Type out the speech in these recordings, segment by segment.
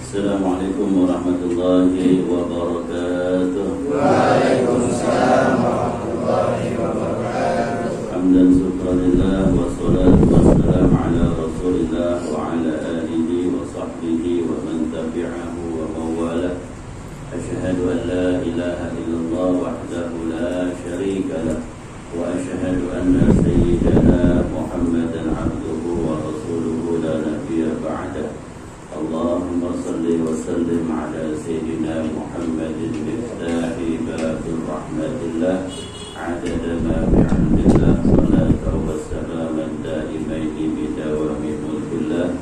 Assalamualaikum warahmatullahi wabarakatuh. Waalaikumsalam warahmatullahi wabarakatuh. Hamdan syukranillah wassalatu wassalamu ala rasulillah wa ala alihi wa sahbihi wa man tabi'ahu wa mawala. Asyhadu an la ilaha illallah wahdahu la syarika lah wa asyhadu anna sayyidana Muhammadan abduhu wa rasuluhu la nabiyya ba'dah. Allahumma salli wa sallim ala sayyidina Muhammadin miftahi babil rahmatillah adada ma bi'amdillah salatu wa salaman daimaini bidawami mulkillah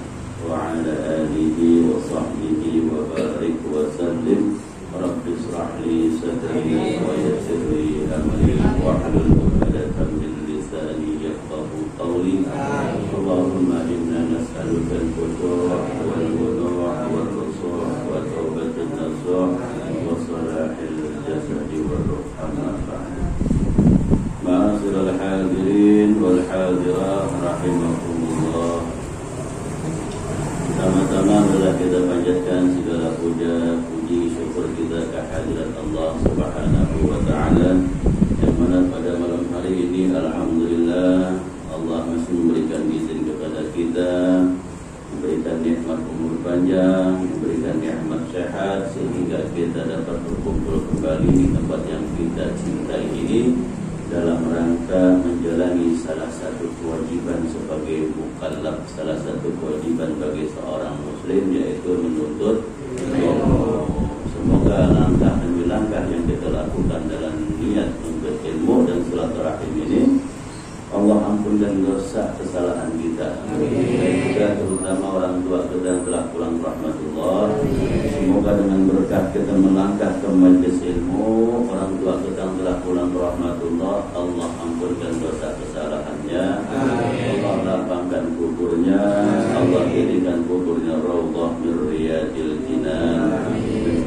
wa ala alihi wa sahbihi wa barik wa sallim. Rabbi israh li sadri wa yassir li amri wahlul 'uqdatam min lisani yafqahu qawli. Allahumma inna nas'aluka al-futuh wal wudu' wal rusuh wa taubatul nasuh wa salahil jasadi wal ruh. Amma ba'd. Ma'asyiral hadirin wal hadirat rahimakumullah. Sama-sama adalah kita panjatkan segala puja, puji, syukur kita kehadirat Allah Subhanahu wa Ta'ala, yang mana pada malam hari ini alhamdulillah Allah masih memberikan izin kepada kita, memberikan nikmat umur panjang, memberikan nikmat sehat, sehingga kita dapat berkumpul kembali di tempat yang kita cintai ini dalam rangka menjalani salah satu kewajiban sebagai mukallaf, salah satu kewajiban bagi seorang muslim, yaitu menuntut ilmu. Semoga langkah demi langkah yang kita lakukan dalam niat menuntut ilmu dan silaturahim ini Allah ampunkan dosa kesalahan kita. Dan juga terutama orang tua kita yang telah pulang rahmatullah. Semoga dengan berkah kita melangkah ke majlis ilmu, orang tua kita yang telah pulang rahmatullah, Allah ampunkan dosa kesalahannya. Allah lapangkan kuburnya, Allah jadikan kuburnya raudhah min riyadil jinan.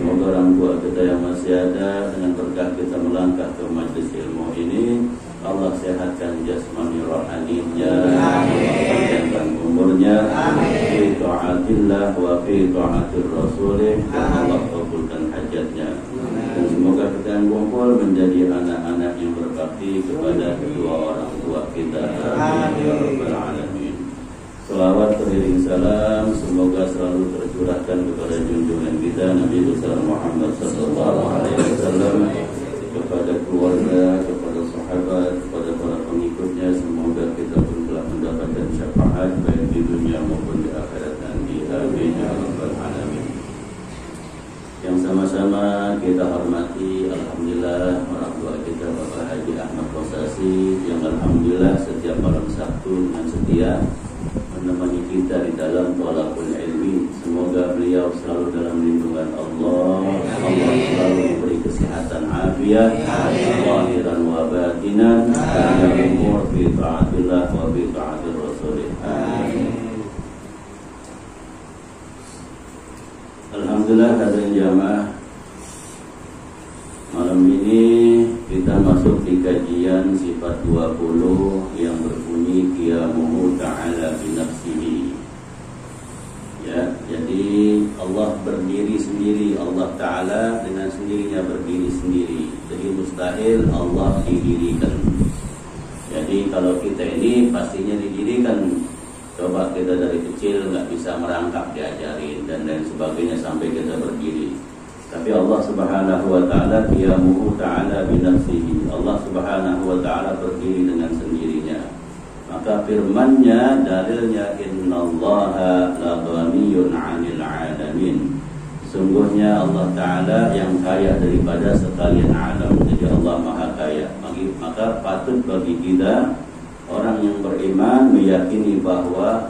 Semoga orang tua kita yang masih ada, dengan berkah kita melangkah ke majlis ilmu ini, Allah sehatkan jasmani rohaninya, panjangkan umurnya, fi ta'atillah wa fi ta'atir rasulih, dan Allah kabulkan hajatnya. Dan semoga kita yang kumpul menjadi anak-anak yang berbakti kepada kedua orang tua kita. Amin ya rabbal alamin. Salawat beriring salam semoga selalu tercurahkan kepada junjungan kita Nabi besar Muhammad sallallahu alaihi wasallam, kepada keluarga, kepada sahabat, kepada para pengikutnya. Semoga kita pun telah mendapatkan syafaat baik di dunia maupun di akhirat nanti. Amin ya rabbal alamin. Yang sama-sama kita hormati alhamdulillah orang tua kita Bapak Haji Ahmad Kosasi, yang alhamdulillah setiap malam Sabtu dengan setia menemani kita di dalam thalaqul ilmi. Semoga beliau selalu dalam lindungan Allah. Allah selalu memberi kesehatan afiat, zahiran wa batinan, dan umur fi ta'atillah wa fi ta'atir rasulih. Amin. Alhamdulillah hadirin jamaah, malam ini kita masuk di kajian sifat 20 yang berbunyi qiyamuhu ta'ala binafsihi. Ya, jadi Allah berdiri sendiri, Allah Ta'ala dengan sendirinya berdiri sendiri. Jadi mustahil Allah didirikan. Jadi kalau kita ini pastinya didirikan. Coba kita dari kecil nggak bisa merangkap, diajarin dan lain sebagainya sampai kita berdiri. Tapi Allah Subhanahu wa Ta'ala qiyamuhu ta'ala binafsihi. Allah Subhanahu wa Ta'ala berdiri dengan sendirinya. Maka firman-Nya, dalilnya, innallaha la ghaniyun 'anil 'alamin. Sungguhnya Allah Ta'ala yang kaya daripada sekalian alam. Jadi Allah Maha Kaya. Maka patut bagi kita orang yang beriman meyakini bahwa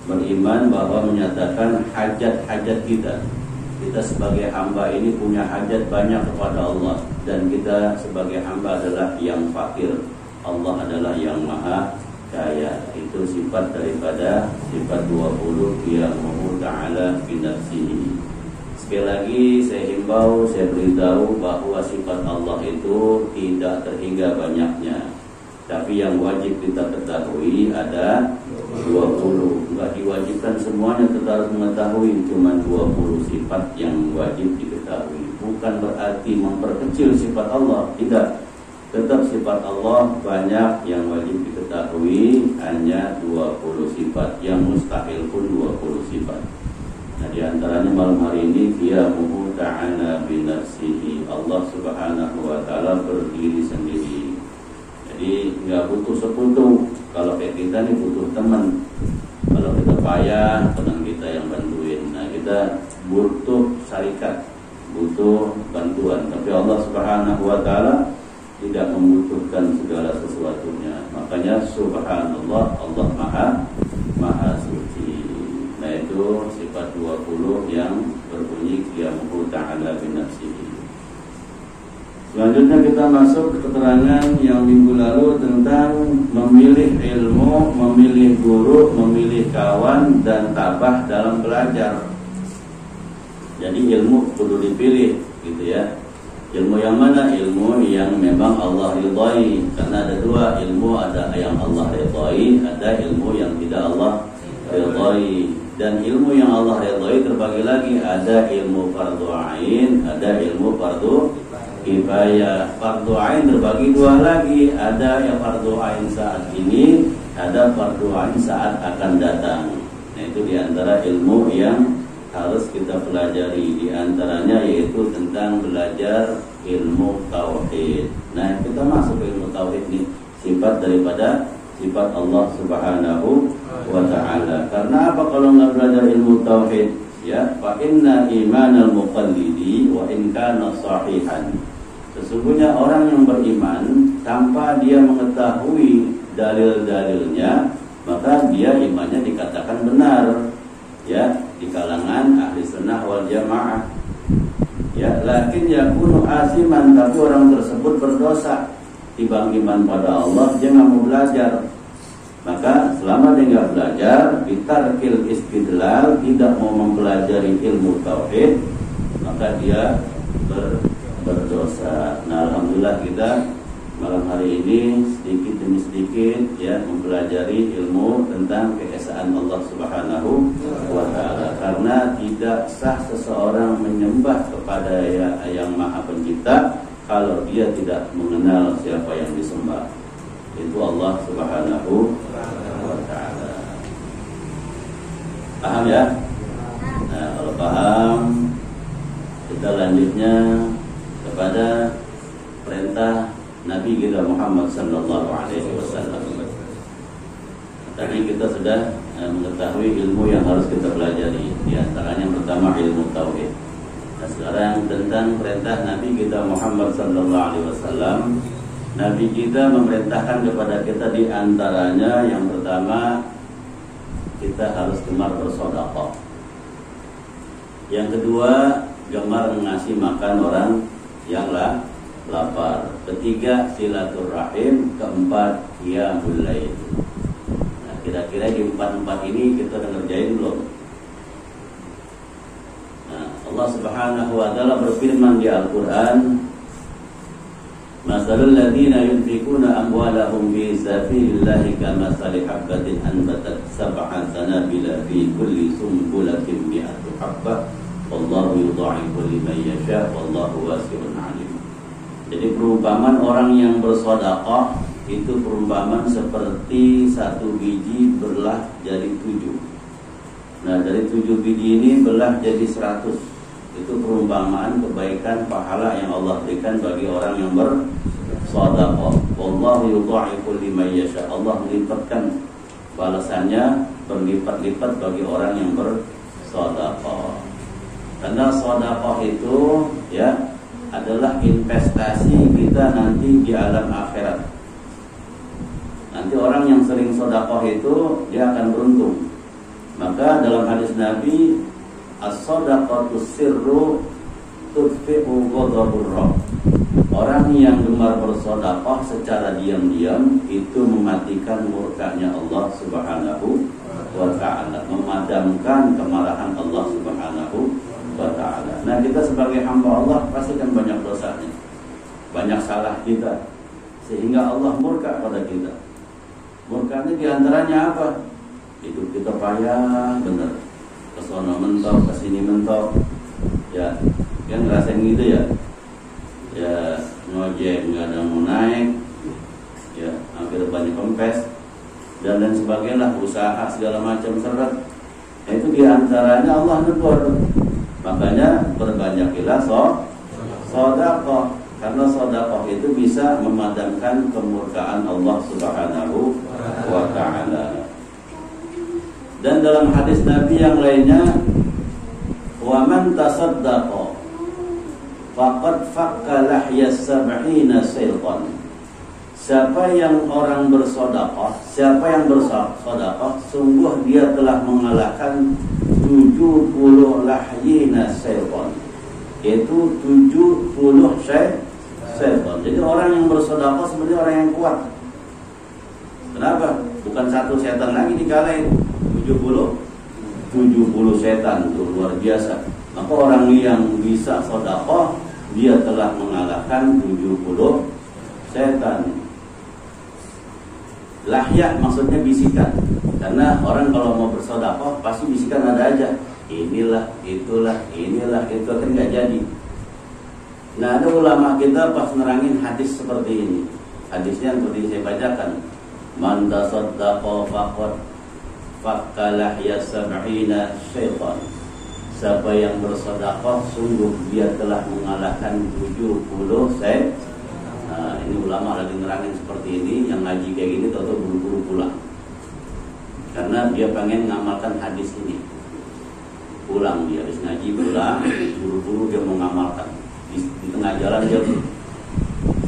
beriman bahwa menyatakan hajat-hajat kita. Kita sebagai hamba ini punya hajat banyak kepada Allah, dan kita sebagai hamba adalah yang fakir. Allah adalah yang Maha Kaya. Itu sifat daripada sifat 20 qiyamuhu ta'ala binafsihi. Sekali lagi saya himbau, saya beritahu bahwa sifat Allah itu tidak terhingga banyaknya. Tapi yang wajib kita ketahui ada 20. Enggak diwajibkan semuanya kita harus mengetahui, cuma 20 sifat yang wajib diketahui. Bukan berarti memperkecil sifat Allah, tidak. Tetap sifat Allah banyak yang wajib diketahui, hanya 20 sifat. Yang mustahil pun 20 sifat. Nah, di antaranya malam hari ini qiyamuhu ta'ala binafsihi. Allah Subhanahu wa taala berdiri sendiri. Jadi nggak butuh sekutu. Kalau kayak kita nih butuh teman. Kalau kita payah, teman kita yang bantuin. Nah, kita butuh syarikat, butuh bantuan. Tapi Allah Subhanahu wa taala tidak membutuhkan segala sesuatunya. Makanya subhanallah, Allah maha suci. Nah, itu sifat 20 yang berbunyi qiyamuhu ta'ala binafsihi. Selanjutnya kita masuk ke keterangan yang minggu lalu tentang memilih ilmu, memilih guru, memilih kawan, dan tabah dalam belajar. Jadi ilmu kudu dipilih, gitu ya. Ilmu yang mana? Ilmu yang memang Allah ridhai. Karena ada dua ilmu, ada yang Allah ridhai, ada ilmu yang tidak Allah ridhai. Dan ilmu yang Allah ridhai terbagi lagi, ada ilmu fardu ain, ada ilmu fardu kifayah. Fardu ain terbagi dua lagi, ada yang fardu ain saat ini, ada fardu ain saat akan datang. Nah, itu diantara ilmu yang harus kita pelajari, diantaranya yaitu tentang belajar ilmu tauhid. Nah, kita masuk ke ilmu tauhid ini, sifat daripada sifat Allah Subhanahu wa ta'ala. Karena apa kalau nggak belajar ilmu tauhid? Ya, fa inna imanal muqallidi wa in kana sahihan. Sesungguhnya orang yang beriman tanpa dia mengetahui dalil-dalilnya, maka dia imannya dikatakan benar. Ya, di kalangan ahli sunnah wal jamaah. Ya, lakin yakunu asiman, tapi orang tersebut berdosa. Timbang iman pada Allah, dia nggak mau belajar. Maka selama dia nggak belajar, bitarkil istidlal, tidak mau mempelajari ilmu tauhid, maka dia berdosa. Nah, alhamdulillah kita malam hari ini sedikit demi sedikit ya mempelajari ilmu tentang keesaan Allah Subhanahu wa ta'ala. Karena tidak sah seseorang menyembah kepada yang Maha Pencipta kalau dia tidak mengenal siapa yang disembah, itu Allah Subhanahu wa ta'ala. Paham ya? Nah, kalau paham, kita lanjutnya kepada perintah Nabi kita Muhammad sallallahu alaihi wasallam. Tadi kita sudah mengetahui ilmu yang harus kita pelajari. Di antaranya yang pertama ilmu tauhid. Nah, sekarang tentang perintah Nabi kita Muhammad sallallahu alaihi wasallam. Nabi kita memerintahkan kepada kita di antaranya yang pertama, kita harus gemar bersedekah. Yang kedua, gemar mengasih makan orang yang lapar. Ketiga, silaturahim. Keempat, qiyamul lail. Nah, kira-kira di empat ini kita udah ngerjain belum? Nah, Allah Subhanahu wa ta'ala berfirman di Al-Quran, masalul ladzina yunfikuna amwalahum fi sabilillahi kamathali habbatin anbatat sab'a sanabila fi kulli sumbulatin mi'atu habbah wallahu yudha'ifu liman yasha wallahu wasi'un 'alim. Jadi perumpamaan orang yang bersedekah itu perumpamaan seperti satu biji belah jadi 7. Nah, dari 7 biji ini belah jadi 100. Itu perumpamaan kebaikan pahala yang Allah berikan bagi orang yang bersedekah. Wallahu yudha'ifu liman yasha. Allah melipatkan balasannya berlipat-lipat bagi orang yang bersedekah. Karena sedekah itu ya adalah investasi kita nanti di alam akhirat. Nanti orang yang sering sedekah itu dia akan beruntung. Maka dalam hadis Nabi, as-shadaqatu sirru tudfi'u ghadabur rabb. Orang yang gemar bersedekah secara diam-diam itu mematikan murkanya Allah Subhanahu wa ta'ala, memadamkan kemarahan Allah Subhanahu wa ta'ala. Nah, kita sebagai hamba Allah pasti kan banyak dosanya, banyak salah kita. sehingga Allah murka pada kita. Murkanya diantaranya apa? Hidup kita payah bener, kesono mentok, kesini mentok, ya kan ngerasain gitu ya. Ya ngojek nggak ada mau naik, ya hampir banyak kempes dan lain sebagainya, usaha segala macam seret. Nah, itu diantaranya Allah negur. Makanya berbanyaklah sedekah, karena sedekah itu bisa memadamkan kemurkaan Allah Subhanahu wa Ta'ala. Dan dalam hadis Nabi yang lainnya, wa man tasaddaqa faqad fakka lahyas sab'ina saytan. Siapa yang orang bersedekah, siapa yang bersedekah, sungguh dia telah mengalahkan 70 lahyina saytan. Yaitu 70 syaitan. Jadi orang yang bersedekah sebenarnya orang yang kuat. Kenapa? Bukan satu setan lagi dikalahin, 70 setan, itu luar biasa. Maka orang yang bisa sedekah, dia telah mengalahkan 70 setan. Lahya maksudnya bisikan. Karena orang kalau mau bersedekah pasti bisikan ada aja. Inilah, itulah, inilah, itu kan nggak jadi. Nah, ada ulama kita pas nerangin hadis seperti ini. Hadisnya seperti saya bacakan. Man tasaddaqa faqad fakka lahya sab'ina syaitan. Siapa yang bersedekah sungguh dia telah mengalahkan 70 setan. Nah, ini ulama lagi nerangin seperti ini, yang ngaji kayak gini tahu buru-buru pulang. Karena dia pengen ngamalkan hadis ini. Pulang dia habis ngaji pulang, buru-buru dia mau ngamalkan. Di tengah jalan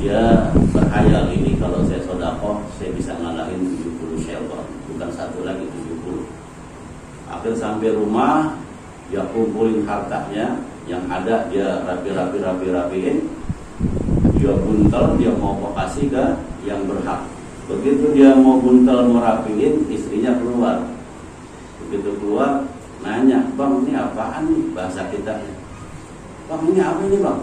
dia berhayal, ini kalau saya sedekah saya bisa ngalahin 70 syaitan, bukan satu lagi 70. Akhir sampai rumah dia kumpulin hartanya yang ada, dia rapiin, dia buntel, dia mau kasih ke yang berhak. Begitu dia mau buntel, mau rapiin, istrinya keluar. Begitu keluar nanya, bang ini apaan nih, bahasa kita? Bang ini apa ini bang?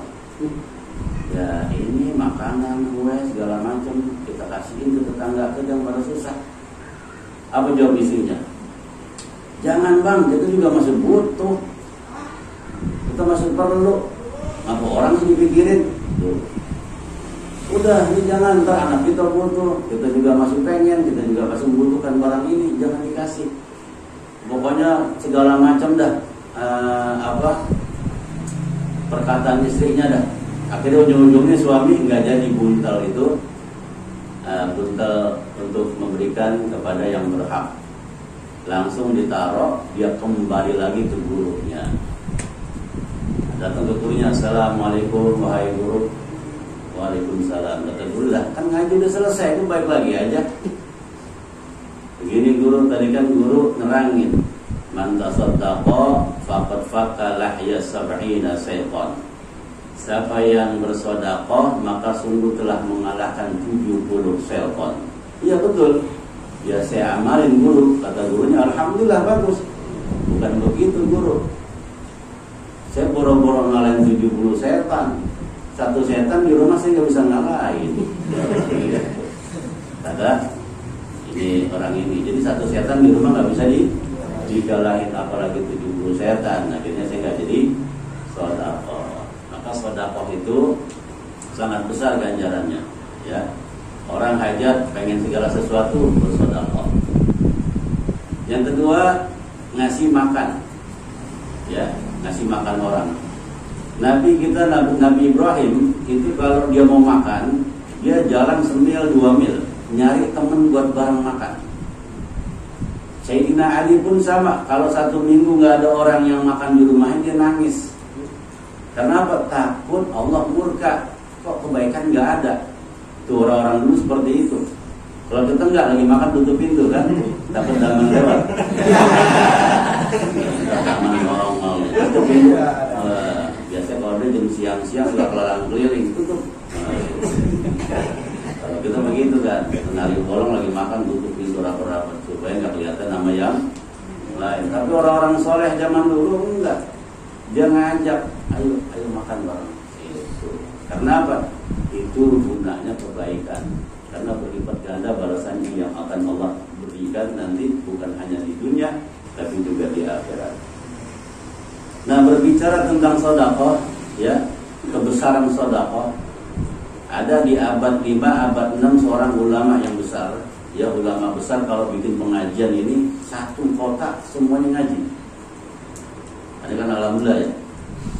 Ya ini makanan, kue segala macam kita kasihin ke tetangga kita yang pada susah. Apa jawab istrinya? Jangan bang, kita juga masih butuh, kita masih perlu. Apa orang sih dipikirin? Udah ini jangan, ntar anak kita butuh, kita juga masih pengen, kita juga masih membutuhkan barang ini, jangan dikasih. Pokoknya segala macam dah perkataan istrinya dah. Akhirnya ujung-ujungnya suami nggak jadi buntel itu, buntel untuk memberikan kepada yang berhak. Langsung ditaruh, dia kembali lagi ke gurunya. Datang ke gurunya, assalamualaikum wahai guru. Waalaikumsalam. Kata guru, lah kan ngaji udah selesai, itu baik lagi aja. Begini guru, tadi kan guru nerangin, man tasaddaqa faqad fakka lahya sab'ina syaitan. Siapa yang bersedekah maka sungguh telah mengalahkan 70 syaitan. Iya betul. Ya saya amalin guru, kata gurunya, alhamdulillah bagus. Bukan begitu guru. Saya boro-boro ngalahin 70 setan. Satu setan di rumah saya nggak bisa ngalahin. Kata ini orang ini, jadi satu setan di rumah nggak bisa digalahin, apalagi 70 setan. Akhirnya saya nggak jadi sedekah. Maka sedekah itu sangat besar ganjarannya, ya. Orang hajat pengen segala sesuatu bersedekah. Yang kedua, ngasih makan, ya, ngasih makan orang. Nabi kita, Nabi Ibrahim itu kalau dia mau makan, dia jalan semil 2 mil nyari temen buat bareng makan. Sayyidina Ali pun sama, kalau 1 minggu nggak ada orang yang makan di rumahnya dia nangis. Karena apa? Takut Allah murka. Kok kebaikan nggak ada? Tuh orang-orang dulu seperti itu. Kalau kita nggak lagi makan tutup pintu kan, takut daman lewat. Daman ngomong tutup pintu. Biasanya kalau dia jam siang-siang sudah kelalang keliling tutup. Kalau kita begitu kan, kenali bolong lagi makan tutup pintu rapat-rapat supaya nggak kelihatan nama yang lain. Tapi orang-orang soleh zaman dulu enggak. Dia ngajak, ayo makan bareng. Itu. Karena apa? Itu itu gunanya kebaikan, karena berlipat ganda balasannya yang akan Allah berikan nanti, bukan hanya di dunia tapi juga di akhirat. Nah, berbicara tentang sedekah, ya, kebesaran sedekah, ada di abad 5, abad 6 seorang ulama yang besar, ya, ulama besar kalau bikin pengajian ini satu kota semuanya ngaji. Ada kan, alhamdulillah ya,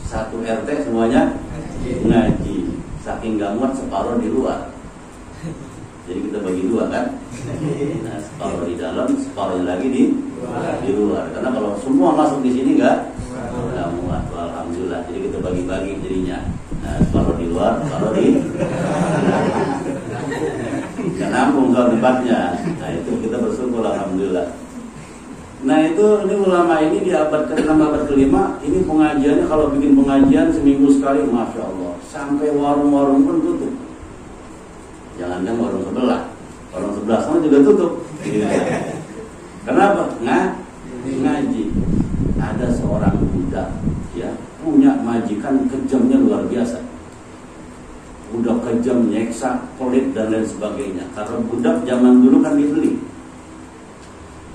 satu RT semuanya ngaji, saking gak muat separuh di luar. Jadi kita bagi dua kan, nah, separuh di dalam, separuh lagi di luar. Karena kalau semua masuk di sini nggak muat, alhamdulillah. Jadi kita bagi-bagi jadinya, nah, separuh di luar, separuh di nggak nampung kalau tempatnya. Nah, itu kita bersyukur, alhamdulillah. Nah, ini ulama ini di abad ke-6, abad ke-5, ini pengajiannya kalau bikin pengajian seminggu sekali, masya Allah, sampai warung-warung pun tutup. Jangankan warung sebelah sana juga tutup. Kenapa? Ngaji. Ada seorang budak, ya, punya majikan kejamnya luar biasa. Budak kejam, nyeksa, pelit dan lain sebagainya. Karena budak zaman dulu kan dibeli.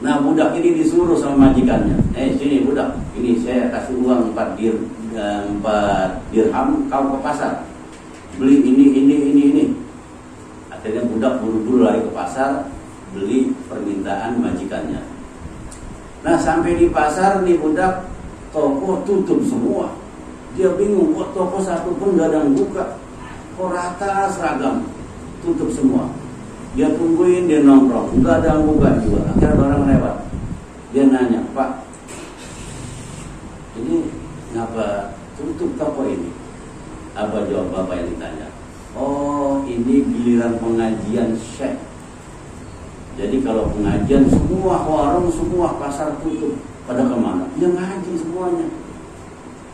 Nah, budak ini disuruh sama majikannya, sini budak, ini saya kasih uang 4 dirham, kau ke pasar beli ini. Akhirnya budak buru-buru lari ke pasar beli permintaan majikannya. Nah, sampai di pasar nih budak, toko tutup semua. Dia bingung, kok toko satu pun gak ada yang buka, kok rata seragam, tutup semua. Dia tungguin, dia nongkrong, gak ada yang buka juga. Akhirnya orang lewat, dia nanya, Pak, ini ngapa tutup toko ini? Apa jawab bapak yang ditanya? Oh, ini giliran pengajian Syekh. Jadi kalau pengajian semua warung, semua pasar tutup. Pada kemana? Ya ngaji semuanya.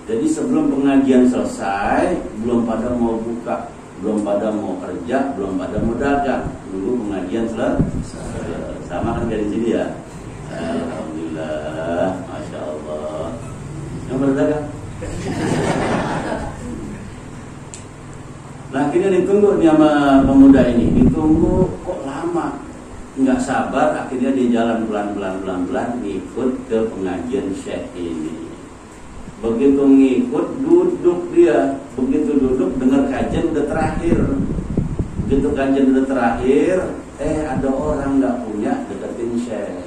Jadi sebelum pengajian selesai, belum pada mau buka, belum pada mau kerja, belum pada mau dagang. Nunggu pengajian selesai. Sama kan dari sini ya? Alhamdulillah, Masya Allah. Yang berdagang? Nah, akhirnya ditunggu nih sama pemuda ini, ditunggu kok lama, nggak sabar. Akhirnya dia jalan pelan-pelan ngikut ke pengajian Syekh ini. Begitu ngikut, duduk dia. Begitu duduk, dengar kajian udah terakhir. Begitu kajian udah terakhir, ada orang nggak punya, deketin Syekh.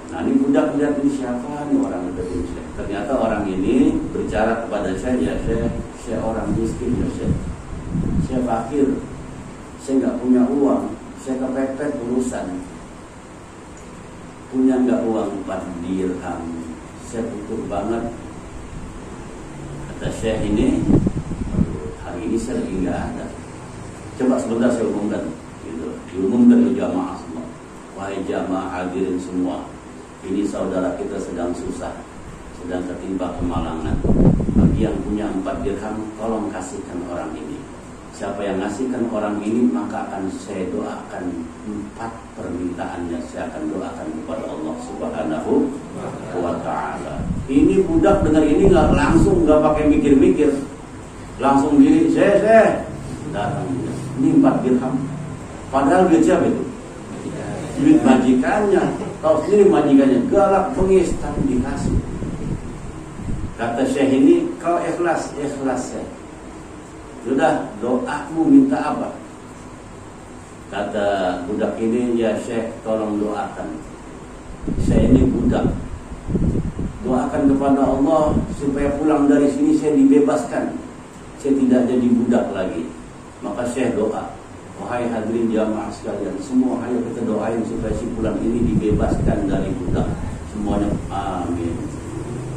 Nah, ini budak lihat ini siapa nih orang deketin Syekh. Ternyata orang ini berbicara kepada Syekh, ya Syekh, saya orang miskin ya Syekh, saya fakir, saya nggak punya uang, saya kepepet urusan, punya nggak uang 4 dirham, saya butuh banget. Kata Syekh ini, hari ini saya lagi nggak ada. Coba sebentar saya umumkan, gitu. Diumumkan ke jamaah semua. Wahai jamaah hadirin semua, ini saudara kita sedang susah, sedang tertimpa kemalangan. Bagi yang punya 4 dirham, tolong kasihkan orang ini. Siapa yang ngasihkan orang ini, maka akan saya doakan 4 permintaannya. Saya akan doakan kepada Allah Subhanahu wa ta'ala. Ini budak dengar ini nggak langsung, nggak pakai mikir-mikir, langsung diri, saya datang. Ini 4 dirham. Padahal dia siapa itu? Duit majikannya. Tahu sendiri majikannya galak, pengis, tapi dikasih. Kata Syekh ini, kau ikhlas Syekh. Sudah, doamu minta apa? Kata budak ini, ya Syekh, tolong doakan. Saya ini budak. Doakan kepada Allah supaya pulang dari sini saya dibebaskan. Saya tidak jadi budak lagi. Maka Syekh doa, wahai hadirin jamaah sekalian, semua ayo kita doain supaya si pulang ini dibebaskan dari budak. Semuanya amin.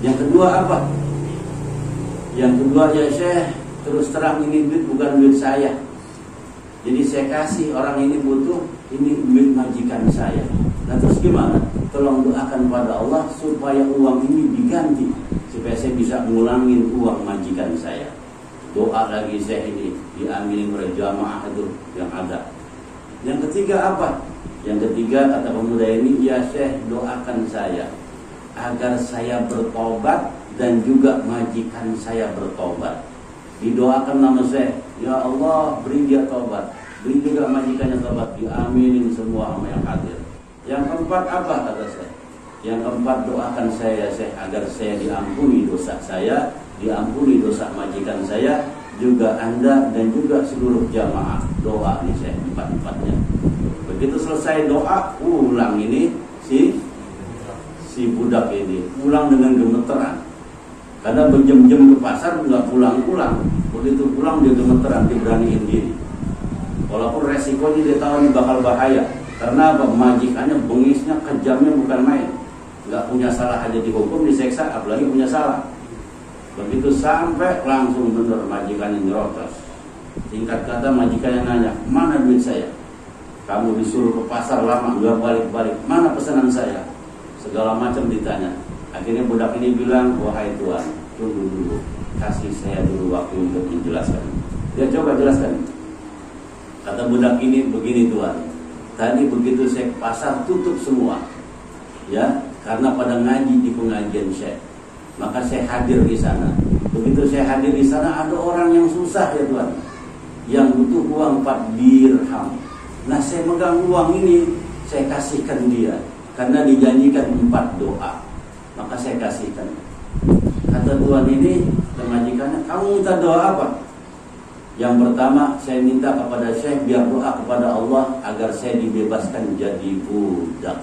Yang kedua apa? Yang kedua, ya Syekh, terus terang ini duit bukan duit saya. Jadi saya kasih orang ini butuh, ini duit majikan saya. Nah terus gimana? Tolong doakan pada Allah supaya uang ini diganti, supaya saya bisa ngulangin uang majikan saya. Doa lagi Syekh ini, diambil berjamaah itu yang ada. Yang ketiga apa? Yang ketiga kata pemuda ini, ya Syekh, doakan saya agar saya bertobat dan juga majikan saya bertobat. Didoakan nama Syekh, Ya Allah, beri dia taubat, beri juga majikannya taubat, diaminin semua sama yang hadir. Yang keempat apa kata saya? Yang keempat, doakan saya agar saya diampuni dosa saya, diampuni dosa majikan saya, juga Anda dan juga seluruh jamaah. Doa nih saya empat-empatnya. Begitu selesai doa, pulang ini si budak ini pulang dengan gemeteran. Karena berjam-jam ke pasar nggak pulang-pulang. Begitu pulang dia gemeteran, dia beraniin diri. Walaupun resikonya dia tahu ini bakal bahaya. Karena apa? Majikannya bengisnya, kejamnya bukan main. Nggak punya salah aja dihukum, diseksa, apalagi punya salah. Begitu sampai langsung bener majikannya nyerocos. Singkat kata majikannya nanya, mana duit saya? Kamu disuruh ke pasar lama nggak balik-balik, mana pesanan saya? Segala macam ditanya. Akhirnya budak ini bilang, wahai Tuan, tunggu dulu, kasih saya dulu waktu untuk menjelaskan. Dia coba jelaskan. Kata budak ini, begini Tuan, tadi begitu saya ke pasar tutup semua, ya, karena pada ngaji di pengajian Syekh. Maka saya hadir di sana. Begitu saya hadir di sana, ada orang yang susah ya Tuan, yang butuh uang 4 dirham. Nah saya megang uang ini, saya kasihkan dia, karena dijanjikan 4 doa. Maka saya kasihkan. Kata Tuan ini ke majikannya, kamu minta doa apa? Yang pertama, saya minta kepada Syekh biar doa kepada Allah agar saya dibebaskan jadi budak.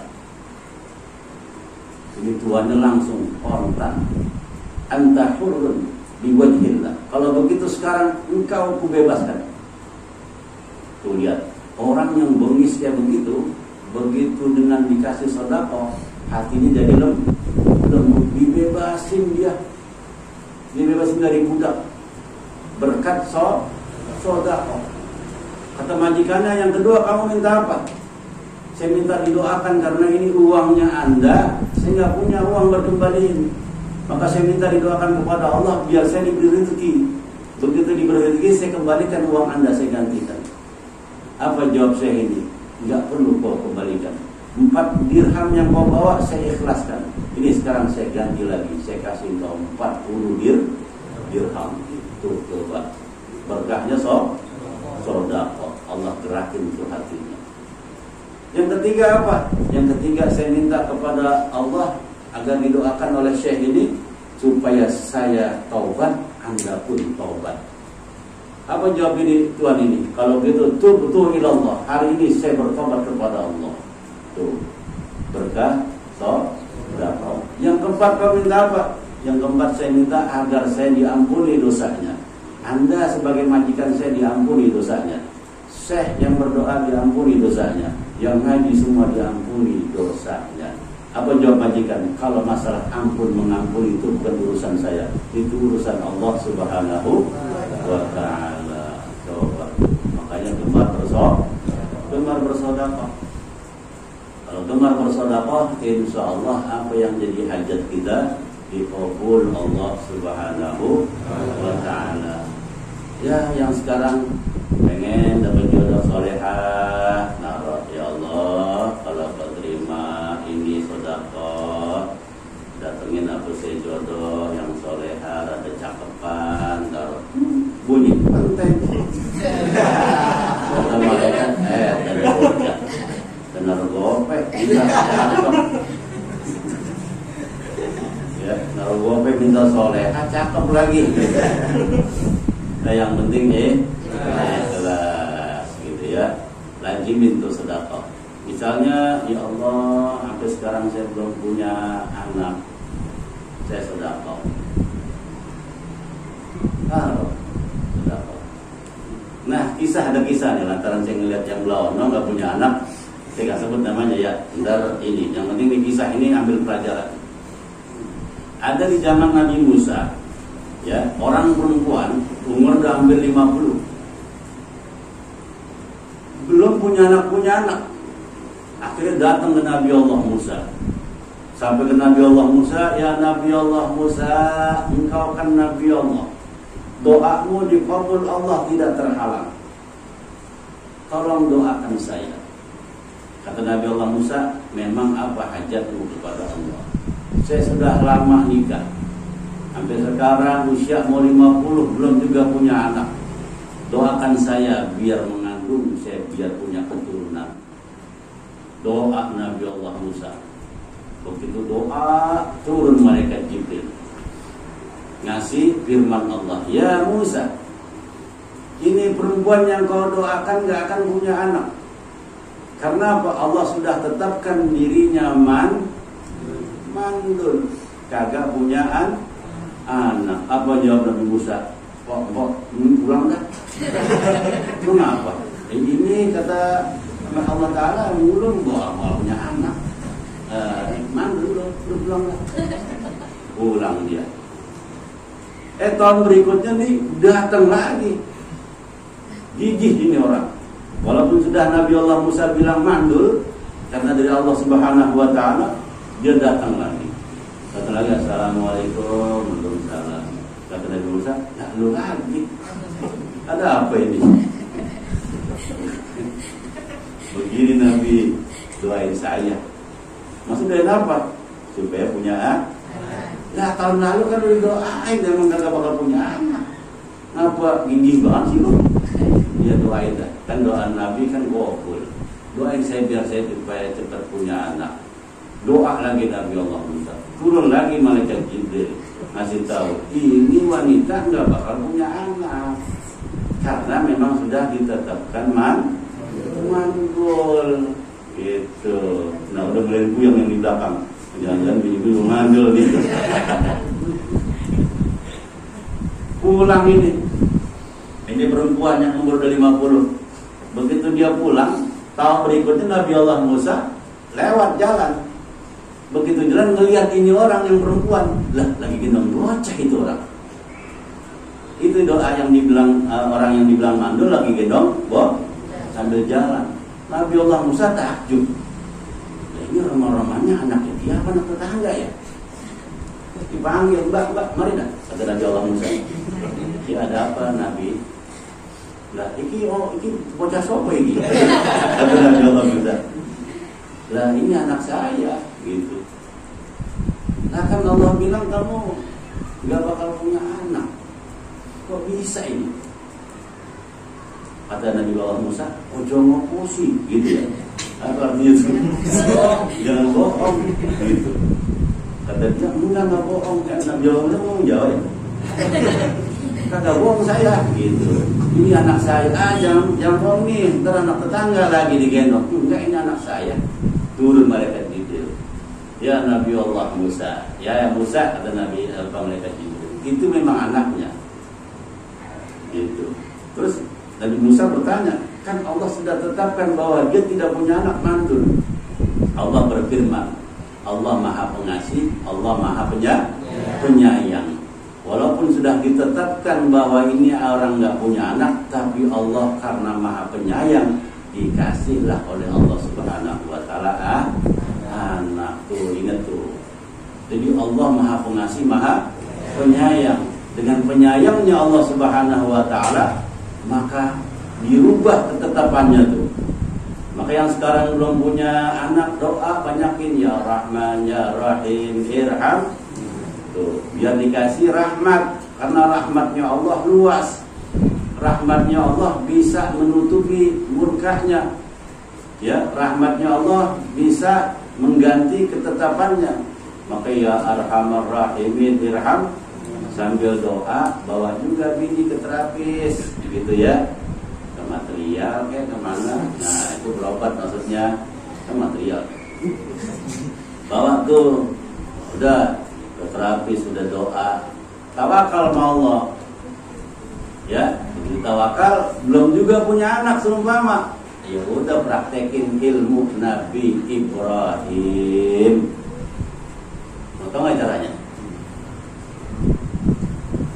Ini tuannya langsung kontan. Anta hurrun biwajhillah. Kalau begitu sekarang engkau kubebaskan. Tuh lihat, orang yang bengis kayak begitu, begitu dengan dikasih sedekah, hatinya jadi lembut, dibebasin dia, dibebasin dari budak berkat sedekah. Kata majikannya, yang kedua kamu minta apa? Saya minta didoakan karena ini uangnya Anda, saya nggak punya uang berkembaliin. Maka saya minta didoakan kepada Allah biar saya diberi rezeki. Begitu diberi rezeki, saya kembalikan uang Anda, saya gantikan. Apa jawab saya ini? Nggak perlu kau kembalikan. 4 dirham yang kau bawa saya ikhlaskan. Ini sekarang saya ganti lagi, saya kasih kau 40 dirham. Itu coba berkahnya sedekah. Allah gerakin itu hatinya. Yang ketiga apa? Yang ketiga saya minta kepada Allah agar didoakan oleh Syekh ini supaya saya taubat, Anda pun taubat. Apa jawab ini Tuhan ini? Kalau gitu tubtu ilallah, hari ini saya bertobat kepada Allah. Tuh, berkah sedekah. Yang keempat kau minta apa? Yang keempat saya minta agar saya diampuni dosanya. Anda sebagai majikan saya diampuni dosanya. Syekh yang berdoa diampuni dosanya. Yang ngaji semua diampuni dosanya. Apa jawab majikan? Kalau masalah ampun mengampuni itu bukan urusan saya, itu urusan Allah Subhanahu wa ta'ala. Coba. Makanya gemar bersedekah. Kalau gemar bersedekah, insya Allah apa yang jadi hajat kita dikabul Allah Subhanahu wa ta'ala. Ya, yang sekarang pengen dapat jodoh solehah, naruh ya Allah, kalau kau terima ini sedekah, datengin aku saya jodoh yang solehah, ada cakepan, taruh bunyi penting. Kata malaikat, dari bocah, benar gopek, tidak cakep. Ya, naruh gopek minta solehah, cakep lagi. Nah, yang penting ikhlas gitu ya. Lazimin tuh sedekah. Misalnya, ya Allah, sampai sekarang saya belum punya anak, saya sedekah. Sedekah. Nah, ada kisah nih lantaran saya ngeliat yang Blaono nggak punya anak, saya nggak sebut namanya ya. Ntar ini, yang penting di kisah ini ambil pelajaran. Ada di zaman Nabi Musa, ya, orang perempuan umur udah hampir 50, belum punya anak. Akhirnya datang ke Nabi Allah Musa. Sampai ke Nabi Allah Musa, ya Nabi Allah Musa, engkau kan Nabi Allah, doamu dikabul Allah tidak terhalang, tolong doakan saya. Kata Nabi Allah Musa, memang apa hajatmu kepada Allah? Saya sudah lama nikah, sampai sekarang usia mau 50 belum juga punya anak. doakan saya biar mengandung, saya biar punya keturunan. Doa Nabi Allah Musa. Begitu doa, turun malaikat Jibril ngasih firman Allah, ya Musa, ini perempuan yang kau doakan gak akan punya anak. Karena apa? Allah sudah tetapkan dirinya mandul, kagak punya anak. Apa jawab Nabi Musa? Kok pulang dah? Kenapa? Ini kata Allah Ta'ala belum mau punya anak. Mandul loh, pulang dah. Pulang dia. Tahun berikutnya nih datang lagi. Gigih ini orang. Walaupun sudah Nabi Allah Musa bilang mandul, karena dari Allah Subhanahu wa Ta'ala, dia datang lagi. Datang lagi, assalamualaikum, waalaikumsalam. Kata Nabi Musa, ya lu lagi. Ada apa ini? Begini Nabi doain saya. Maksudnya apa? Supaya punya anak. Nah tahun lalu kan udah doain, emang kagak bakal punya anak. Apa gigih banget sih lu? Dia doain dah. Kan doa Nabi kan gokul. Doain saya biar saya supaya cepat punya anak. Doa lagi Nabi Allah Musa. Turun lagi malaikat Jibril ngasih tahu, ini wanita nggak bakal punya anak karena memang sudah ditetapkan mandul gitu. Nah udah mulai puyeng yang di belakang. Jangan-jangan bini-bini mandul gitu. Pulang ini perempuan yang umur udah 50. Begitu dia pulang, tahun berikutnya Nabi Allah Musa lewat jalan. Begitu jalan ngelihat ini orang yang perempuan, lah lagi gendong bocah itu orang. Itu doa yang dibilang orang yang dibilang mandul lagi gendong sambil jalan. Nabi Allah Musa takjub. Ya, ini ramah-ramahnya anaknya dia apa anak tetangga ya? Dipanggil, mbak, mari dah. Kata Nabi Allah Musa. Ya ada apa Nabi? Lah iki bocah sopo iki? Kata Nabi Allah Musa. Lah ini anak saya gitu. Nah kan Allah bilang kamu gak bakal punya anak. Kok bisa ini? Kata Nabi Allah Musa, ojo ngoposi gitu ya. Apa artinya itu? Jangan bohong gitu. Kata dia, enggak bohong kan. Nabi Allah Musa mau jawab ya. Kagak bohong saya gitu. Ini anak saya. Jangan bohong nih. Ntar anak tetangga lagi digendong. Enggak, ini anak saya. Turun malaikat Jibril. Ya Nabi Allah Musa. Ya Musa, kata Nabi malaikat Jibril. Itu memang anaknya. Gitu. Terus Nabi Musa bertanya, kan Allah sudah tetapkan bahwa dia tidak punya anak mandul. Allah berfirman, Allah Maha Pengasih, Allah Maha Penyayang. Walaupun sudah ditetapkan bahwa ini orang nggak punya anak, tapi Allah karena Maha Penyayang, dikasihlah oleh Allah Subhanahu wa Ta'ala anak. Tuh ingat tuh. Jadi Allah Maha Pengasih, Maha Penyayang. Dengan penyayangnya Allah Subhanahu wa Ta'ala, maka dirubah ketetapannya tuh. Maka yang sekarang belum punya anak, doa banyakin, ya Rahman, ya Rahim, irham. Tuh, biar dikasih rahmat, karena rahmatnya Allah luas. Rahmatnya Allah bisa menutupi murkanya. Ya, rahmatnya Allah bisa mengganti ketetapannya. Maka ya Arhamar Rahimin irham, sambil doa bawa juga bini ke terapis gitu ya, ke material kemana. Nah itu berobat maksudnya, ke material. Bawa tuh, udah ke terapis, udah doa, tawakal sama Allah. Ya, begitu tawakal belum juga punya anak seumpama, ya udah praktekin ilmu Nabi Ibrahim. Mau tau nggak caranya?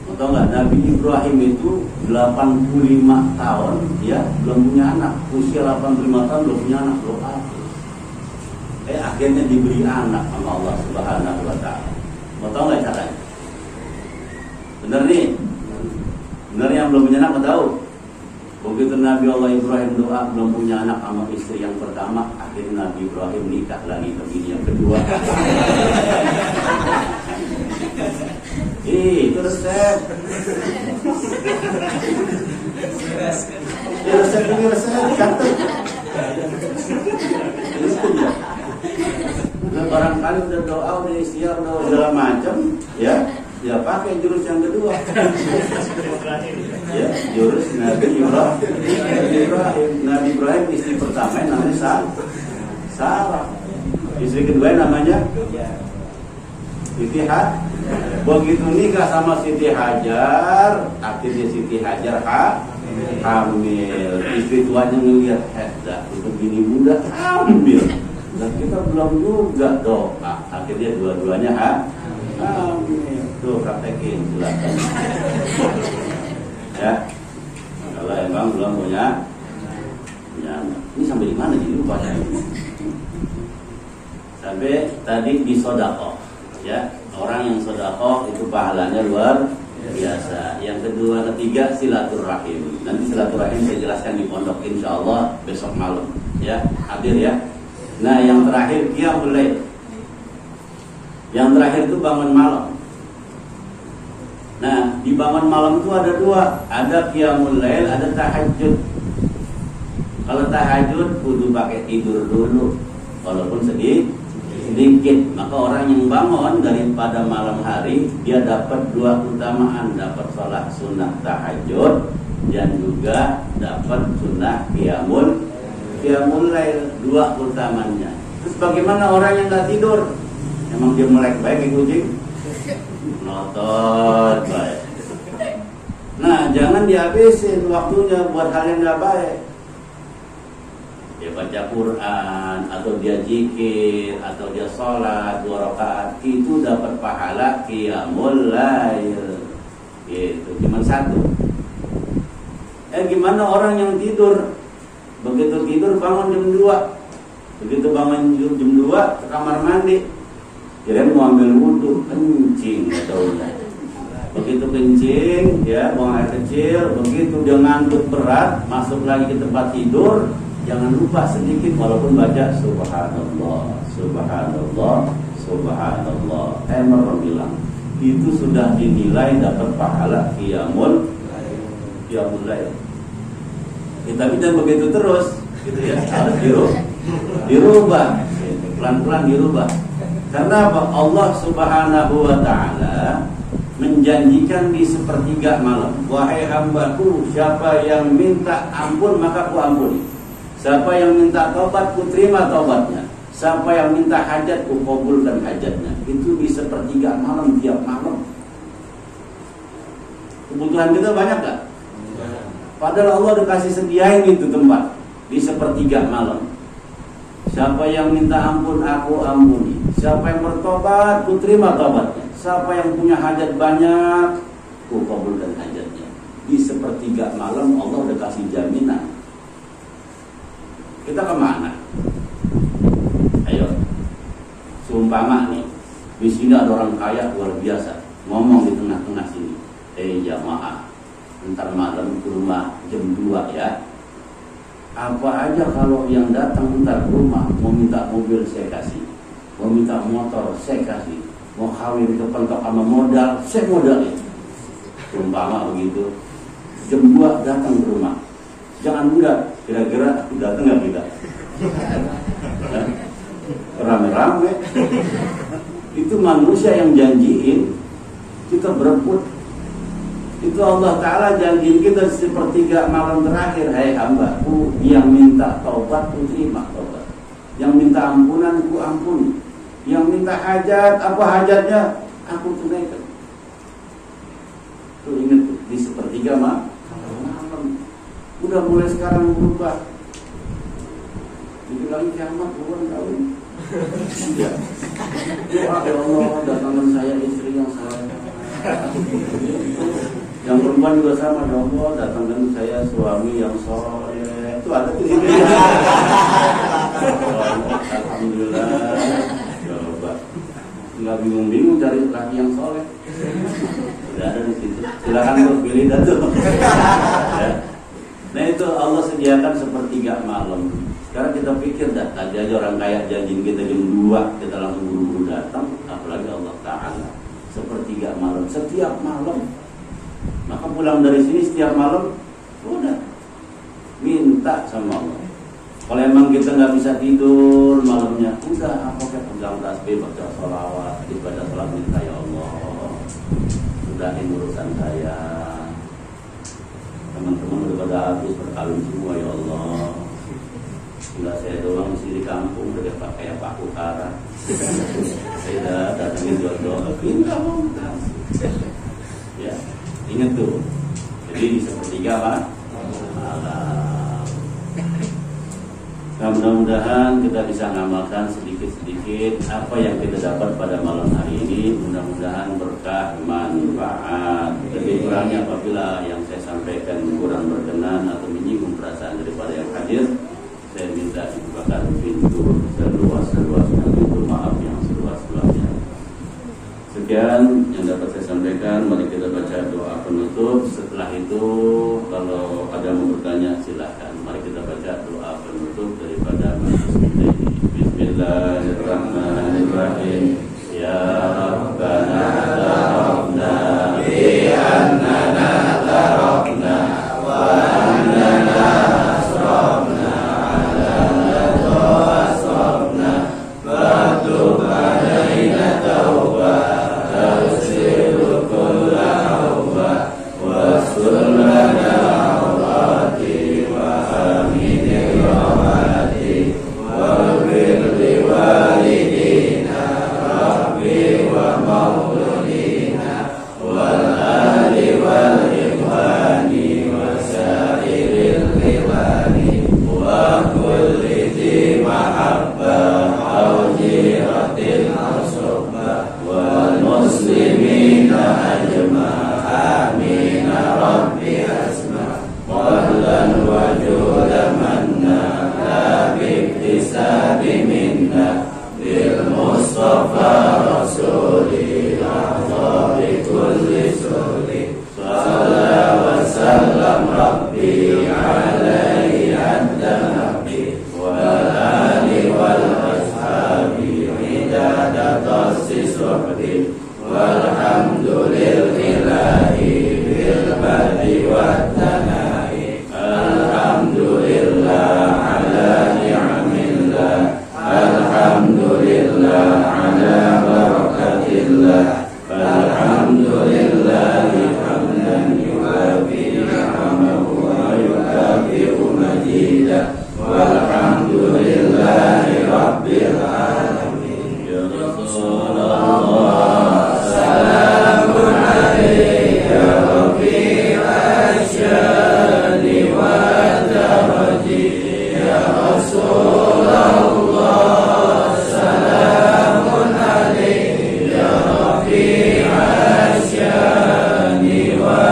Mau tau nggak? Nabi Ibrahim itu 85 tahun ya belum punya anak. Usia 85 tahun belum punya anak, doa. Akhirnya diberi anak sama Allah Subhanahu wa Ta'ala. Mau tau nggak caranya? Bener nih? Bener yang belum punya anak mau tahu? Begitu Nabi Allah Ibrahim doa belum punya anak sama istri yang pertama, akhirnya Nabi Ibrahim nikah lagi ke bini yang kedua. Itu resep. Ya resep ini resep catat. Nah, barangkali udah doa, udah istighfar, udah segala macam, ya pakai jurus yang kedua. Ya, jurus Nabi Ibrahim istri pertama namanya Sarah. Istri kedua namanya Siti Hajar. Begitu nikah sama Siti Hajar, akhirnya Siti Hajar hamil. Istri tuanya ngelihat, untuk bini muda hamil. Dan kita belum juga doa. Akhirnya dua-duanya hamil. Tuh praktekin silakan. Ya. Kalau emang belum punya anak. Ini sampai di mana jadi lupa saya. Sampai tadi di sedekah. Ya, orang yang sedekah itu pahalanya luar biasa. Yang kedua, ketiga silaturahim. Nanti silaturahim saya jelaskan di pondok insyaallah besok malam. Ya, hadir ya. Nah, yang terakhir qiyamul lail. Yang terakhir itu bangun malam. Nah, di bangun malam itu ada dua, ada qiyamul lail, ada tahajud. Kalau tahajud kudu pakai tidur dulu, walaupun sedikit. Maka orang yang bangun daripada malam hari, dia dapat dua keutamaan, dapat sholat sunnah tahajud dan juga dapat sunnah qiyamul lail, dua keutamanya. Terus bagaimana orang yang nggak tidur? Emang dia melek baik kucing? Notot baik. Nah, jangan dihabisin waktunya buat hal yang nggak baik. Dia baca Quran, atau dia zikir, atau dia sholat 2 rakaat, itu dapat pahala qiyamul lail. Itu cuma satu. Gimana orang yang tidur? Begitu tidur bangun jam 2. Begitu bangun jam 2 ke kamar mandi, kirain mau ambil wudhu, kencing ataunya. Begitu kencing, ya buang air kecil. Begitu dia ngantuk berat, masuk lagi ke tempat tidur, jangan lupa sedikit walaupun baca subhanallah, subhanallah, subhanallah. Emang bilang itu sudah dinilai dapat pahala qiyamul lail. Tapi jangan begitu terus, gitu ya. Harus dirubah, pelan-pelan dirubah. Karena apa? Allah Subhanahu wa Ta'ala menjanjikan di sepertiga malam, wahai hambaku, siapa yang minta ampun maka ku ampuni. Siapa yang minta taubat, ku terima taubatnya. Siapa yang minta hajat, ku kabulkan hajatnya. Itu di sepertiga malam, tiap malam. Kebutuhan kita banyak gak? Padahal Allah udah kasih sediain itu tempat di sepertiga malam. Siapa yang minta ampun, aku ampuni. Siapa yang bertobat, ku terima tobatnya. Siapa yang punya hajat banyak, ku kabulkan hajatnya. Di sepertiga malam Allah udah kasih jaminan. Kita kemana? Ayo, seumpama nih, di sini ada orang kaya luar biasa, ngomong di tengah-tengah sini, jamaah, ntar malam ke rumah jam 2 ya. Apa aja kalau yang datang ntar ke rumah mau minta mobil saya kasih, mau minta motor saya kasih, mau kawin ke pentok sama modal saya modalin. Seumpama begitu, jam 2 datang ke rumah. Jangan enggak, kira-kira datang nggak kita? Rame-rame. Itu manusia yang janjiin, kita berebut. Itu Allah Ta'ala janjiin kita sepertiga malam terakhir. Hai hambaku, yang minta taubat ku terima taubat, yang minta ampunan ku ampuni, yang minta hajat, apa hajatnya aku tunaikan. Tuh ingat tuh, di sepertiga malam. Udah mulai sekarang berubah. Jadi lagi kiamat bukan kawin. Ya. Doa ya Allah, datangkan saya istri yang saleh. Yang perempuan juga sama, ya Allah, datangkan saya suami yang soleh. Itu ada di sini. Alhamdulillah. Coba. Enggak bingung-bingung cari laki yang soleh. Sudah ada di situ. Silakan untuk pilih datu. Ya. Nah itu Allah sediakan sepertiga malam. Sekarang kita pikir dah, tadi aja orang kaya janjiin kita jam 2, kita langsung buru-buru datang. Apalagi Allah Ta'ala sepertiga malam, setiap malam. Maka pulang dari sini setiap malam, udah minta sama Allah. Kalau emang kita nggak bisa tidur malamnya, udah pokoknya pegang tasbih, baca sholawat, ibadah sholat, minta ya Allah, udahin urusan saya. Teman-teman udah pada habis berkawin semua ya Allah. Enggak saya doang di kampung udah kayak Pak Kukara. Saya datangin jodoh, enggak mau. Ya, ingat tuh. Jadi di sepertiga Pak. Nah, mudah-mudahan kita bisa ngamalkan sedikit-sedikit apa yang kita dapat pada malam hari ini. Mudah-mudahan berkah, manfaat. Lebih kurangnya apabila yang saya sampaikan kurang berkenan atau menyinggung perasaan daripada yang hadir, saya minta dibukakan pintu seluas-luasnya, pintu maaf yang seluas-luasnya. Sekian yang dapat saya sampaikan. Mari kita baca doa penutup. Setelah itu kalau ada mau bertanya silahkan. Mari kita baca doa penutup daripada majelis kita ini. Bismillahirrahmanirrahim. Ya Rabbana tarafna bi annana tarafna wa annana asrafna ala ladha asrafna fatub alaina tawbah tafsir kulla awbah wastur lana awrati wa amin rawati waghfir li walidina rabbi wa maulidina wal ali wal ikhwani wa sairil ikhwani wa kulli di mahabbah aw jiratil asubah wal muslimina ajma' amin rabbi asma' wahlan wa julamanna la biktisabi minna bil mustafa rasulillah bi kulli suli sallallahu wa sallam rabbi alaihi adda nabi wa ali wal ashabi idada tasis wahdi walhamdulillahi bil badi wat tanai alhamdulillah ala ni'amillah alhamdulillah ala barakatillah alhamdulillahi hamdan yuwafi ni'amahu wa yukafi'u majidah walhamdulillahi rabbil alamin. Ya Rasulullah salamun alayka rafi'al syani wa daraji. Ya Rasulullah salamun alayka rafi'al syani wa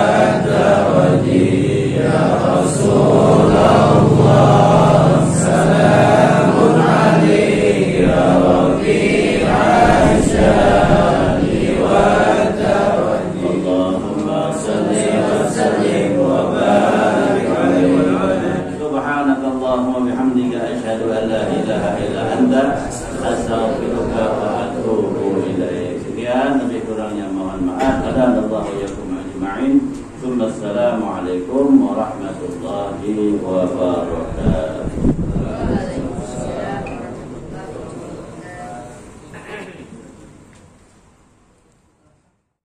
daraji. Ya Rasulullah salamun alayka rafi'al syani wa daraji. Allahumma salli wa sallim wa barik alaihi. Subhanakallahumma bihamdika asyhadu an la ilaha illa anta astaghfiruka wa atubu ilaik. Sekian, lebih kurangnya mohon maaf. Hadanallahu yakum ajma'in. Assalamualaikum warahmatullahi wabarakatuh.